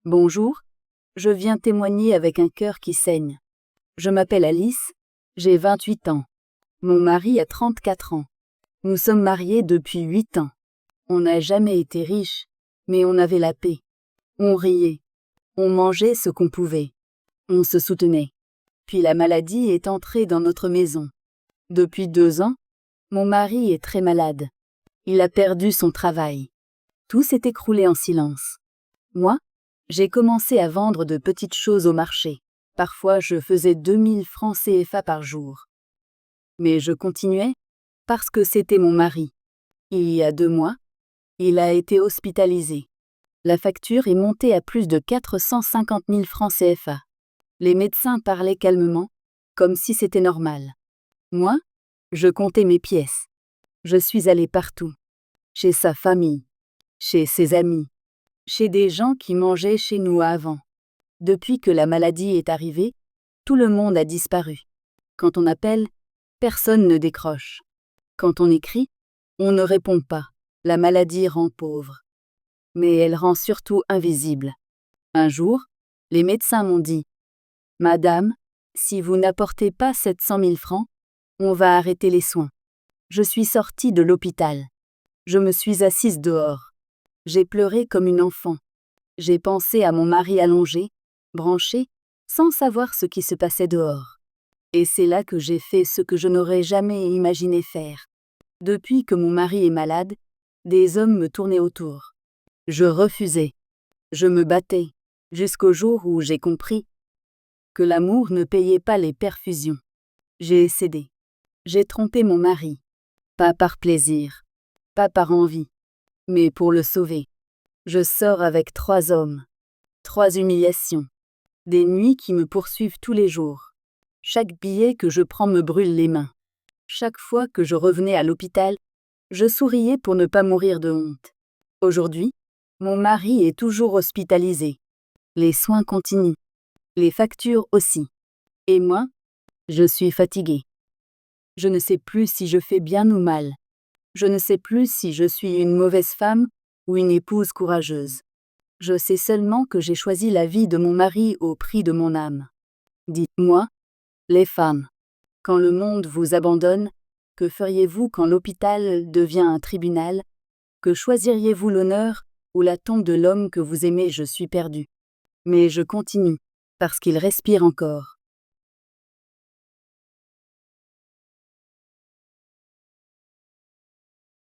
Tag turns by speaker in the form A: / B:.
A: Bonjour, je viens témoigner avec un cœur qui saigne. Je m'appelle Alice, j'ai 28 ans. Mon mari a 34 ans. Nous sommes mariés depuis 8 ans. On n'a jamais été riches, mais on avait la paix. On riait. On mangeait ce qu'on pouvait. On se soutenait. Puis la maladie est entrée dans notre maison. Depuis 2 ans, mon mari est très malade. Il a perdu son travail. Tout s'est écroulé en silence. Moi, j'ai commencé à vendre de petites choses au marché. Parfois, je faisais 2000 francs CFA par jour. Mais je continuais parce que c'était mon mari. Il y a 2 mois, il a été hospitalisé. La facture est montée à plus de 450 000 francs CFA. Les médecins parlaient calmement, comme si c'était normal. Moi, je comptais mes pièces. Je suis allée partout. Chez sa famille, chez ses amis, chez des gens qui mangeaient chez nous avant. Depuis que la maladie est arrivée, tout le monde a disparu. Quand on appelle, personne ne décroche. Quand on écrit, on ne répond pas. La maladie rend pauvre. Mais elle rend surtout invisible. Un jour, les médecins m'ont dit « Madame, si vous n'apportez pas 700 000 francs, on va arrêter les soins. » Je suis sortie de l'hôpital. Je me suis assise dehors. J'ai pleuré comme une enfant. J'ai pensé à mon mari allongé, branché, sans savoir ce qui se passait dehors. Et c'est là que j'ai fait ce que je n'aurais jamais imaginé faire. Depuis que mon mari est malade, des hommes me tournaient autour. Je refusais. Je me battais, jusqu'au jour où j'ai compris que l'amour ne payait pas les perfusions. J'ai cédé. J'ai trompé mon mari. Pas par plaisir, pas par envie, mais pour le sauver. Je sors avec 3 hommes. 3 humiliations. Des nuits qui me poursuivent tous les jours. Chaque billet que je prends me brûle les mains. Chaque fois que je revenais à l'hôpital, je souriais pour ne pas mourir de honte. Aujourd'hui, mon mari est toujours hospitalisé. Les soins continuent. Les factures aussi. Et moi, je suis fatiguée. Je ne sais plus si je fais bien ou mal. Je ne sais plus si je suis une mauvaise femme ou une épouse courageuse. Je sais seulement que j'ai choisi la vie de mon mari au prix de mon âme. Dites-moi, les femmes, quand le monde vous abandonne, que feriez-vous quand l'hôpital devient un tribunal? Que choisiriez-vous, l'honneur ou la tombe de l'homme que vous aimez? Je suis perdue. Mais je continue, parce qu'il respire encore.